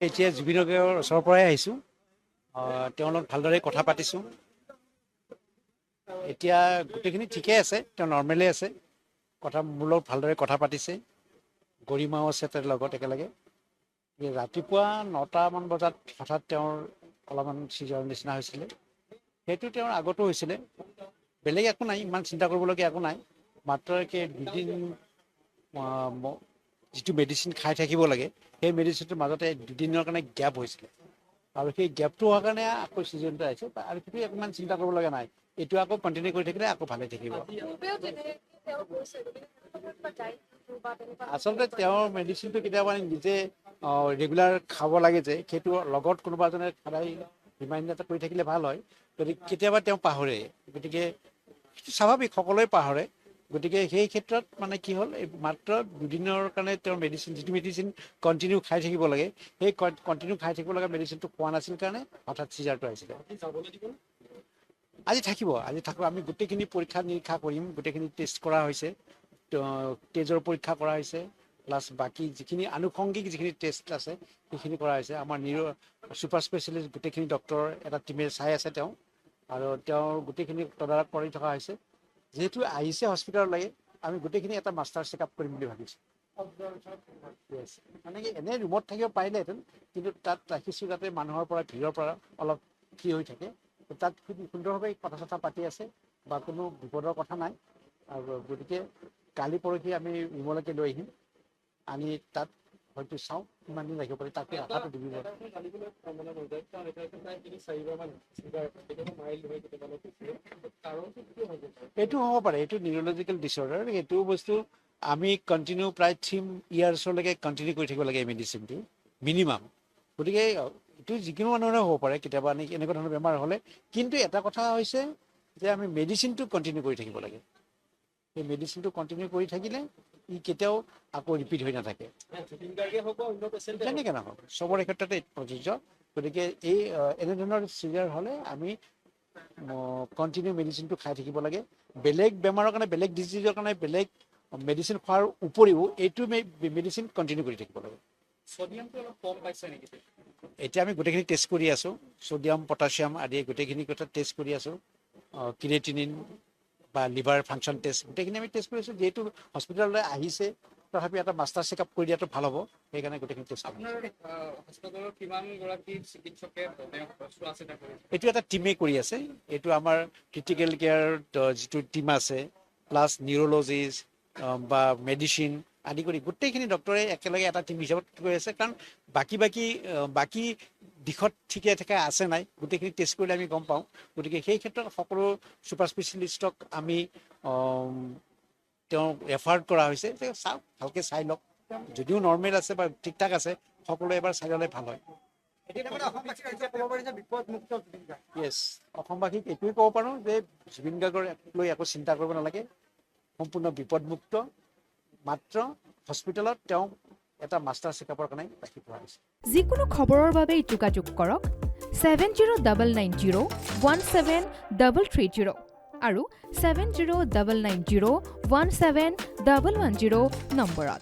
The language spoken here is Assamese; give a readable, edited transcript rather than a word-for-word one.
এতিয়া জুবিন গাৰ্গৰ ওচৰৰ পৰাই আহিছোঁ। তেওঁৰ লগত ভালদৰে কথা পাতিছোঁ। এতিয়া গোটেইখিনি ঠিকেই আছে, তেওঁ নৰ্মেলেই আছে। মোৰ লগত ভালদৰে কথা পাতিছে। গৰিমাও আছে তেওঁৰ লগত একেলগে। ৰাতিপুৱা 9টামান বজাত হঠাৎ তেওঁৰ অলপমান চিজৰ নিচিনা হৈছিলে। সেইটো তেওঁৰ আগতো হৈছিলে। বেলেগ একো নাই, ইমান চিন্তা কৰিবলগীয়া একো নাই। মাত্ৰ দুদিন যিটো মেডিচিন খাই থাকিব লাগে, সেই মেডিচিনটোৰ মাজতে দুদিনৰ কাৰণে গেপ হৈছিলে। আৰু সেই গেপটো হোৱাৰ কাৰণে আকৌ ছিজনটো আহিছে। আৰু সেইটো ইমান চিন্তা কৰিবলগীয়া নাই। এইটো আকৌ কণ্টিনিউ কৰি থাকিলে আকৌ ভালে থাকিব। আচলতে তেওঁৰ মেডিচিনটো কেতিয়াবা নিজে ৰেগুলাৰ খাব লাগে যে, সেইটো লগত কোনোবা এজনে সদায় ৰিমাইণ্ডাৰ এটা কৰি থাকিলে ভাল হয়। গতিকে কেতিয়াবা তেওঁ পাহৰে, গতিকে স্বাভাৱিক, সকলোৱে পাহৰে। গতিকে সেই ক্ষেত্ৰত মানে কি হ'ল, মাত্ৰ দুদিনৰ কাৰণে তেওঁৰ যিটো মেডিচিন কণ্টিনিউ খাই থাকিব লাগে, সেই কণ্টিনিউ খাই থাকিব লগা মেডিচিনটো খোৱা নাছিল কাৰণে হঠাৎ চিজাৰটো আহিছিলে। আজি থাকিব। আমি গোটেইখিনি পৰীক্ষা নিৰীক্ষা কৰিম, গোটেইখিনি টেষ্ট কৰা হৈছে, তেজৰ পৰীক্ষা কৰা হৈছে, প্লাছ বাকী যিখিনি আনুষংগিক যিখিনি টেষ্ট আছে সেইখিনি কৰা হৈছে। আমাৰ ছুপাৰ স্পেচিয়েলিষ্ট গোটেইখিনি ডক্টৰ এটা টিমে চাই আছে তেওঁ, আৰু তেওঁৰ গোটেইখিনি তদাৰক কৰি থকা হৈছে। যিহেতু আহিছে হস্পিটেললৈ, আমি গোটেইখিনি এটা মাষ্টাৰ চেকআপ কৰিম বুলি ভাবিছোঁ। মানে কি, এনেই ৰুমত থাকিব পাৰিলেহেঁতেন, কিন্তু তাত ৰাখিছোঁ যাতে মানুহৰ পৰা, ভিৰৰ পৰা অলপ ফ্ৰী হৈ থাকে। তাত খুব সুন্দৰভাৱে কথা চথা পাতি আছে, বা কোনো বিপদৰ কথা নাই। আৰু গতিকে কালি পৰহি আমি ৰুমলৈকে লৈ আহিম, আনি তাত হয়তো চাওঁ কিমান দিন ৰাখিব পাৰি, তাকে আশাটো দিব। এইটো হ'ব পাৰে, এইটো নিউৰলজিকেল ডিছঅৰ্ডাৰ। এইটো বস্তু আমি কণ্টিনিউ প্ৰায় 3 ইয়াৰ্ছলৈকে কণ্টিনিউ কৰি থাকিব লাগে এই মেডিচিনটো মিনিমাম। গতিকে এইটো যিকোনো মানুহৰে হ'ব পাৰে কেতিয়াবা এনেকুৱা ধৰণৰ বেমাৰ হ'লে। কিন্তু এটা কথা হৈছে যে আমি মেডিচিনটো কণ্টিনিউ কৰি থাকিব লাগে। সেই মেডিচিনটো কণ্টিনিউ কৰি থাকিলে ই কেতিয়াও আকৌ ৰিপিট হৈ নাথাকে। কেনেকৈ নহওক, চবৰে ক্ষেত্ৰতে প্ৰযোজ্য। গতিকে এনেধৰণৰ চিজাৰ হ'লে আমি কণ্টিনিউ মেডিচিনটো খাই থাকিব লাগে। বেলেগ বেমাৰৰ কাৰণে, বেলেগ ডিজিজৰ কাৰণে বেলেগ মেডিচিন খোৱাৰ উপৰিও এইটো মেডিচিন কণ্টিনিউ কৰি থাকিব লাগে। ছডিয়ামটো অলপ কম পাইছে নেকি? এতিয়া আমি গোটেইখিনি টেষ্ট কৰি আছোঁ। ছডিয়াম, পটাছিয়াম আদি গোটেইখিনি কথা টেষ্ট কৰি আছোঁ। ক্ৰিয়েটিনিন বা লিভাৰ ফাংচন টেষ্ট, গোটেইখিনি আমি টেষ্ট কৰি আছোঁ। যিহেতু হস্পিটেললৈ আহিছে, তথাপি এটা মাষ্টাৰ চেকআপ কৰি দিয়াটো ভাল হ'ব। সেইকাৰণে গোটেইখিনি টেষ্ট কৰি এইটো এটা টিমে কৰি আছে। এইটো আমাৰ ক্ৰিটিকেল কেয়াৰ যিটো টিম আছে, প্লাছ নিউৰলজিষ্ট বা মেডিচিন আদি কৰি গোটেইখিনি ডক্টৰে একেলগে এটা টিম হিচাপত কৰি আছে। কাৰণ বাকী দিশত ঠিকে থাকে আছে নাই, গোটেইখিনি টেষ্ট কৰিলে আমি গম পাওঁ। গতিকে সেই ক্ষেত্ৰত সকলো ছুপাৰ স্পেচিয়েলিষ্টক আমি তেওঁ ৰেফাৰ কৰা হৈছে যে চাওক, ভালকৈ চাই লওক। যদিও নৰ্মেল আছে বা ঠিক ঠাক আছে, সকলোৱে এবাৰ চাই ল'লে ভাল হয়। য়েছ, অসমবাসীক এইটোৱে ক'ব পাৰোঁ যে জুবিন গাৰ্গক লৈ একো চিন্তা কৰিব নালাগে। সম্পূৰ্ণ বিপদমুক্ত। মাত্ৰ হস্পিটেলত তেওঁক এটা মাষ্টাৰ চেকআপৰ কাৰণে ৰাখি থোৱা হৈছে। যিকোনো খবৰৰ বাবে যোগাযোগ কৰক 7099017330 আৰু 7099017110 নম্বৰত।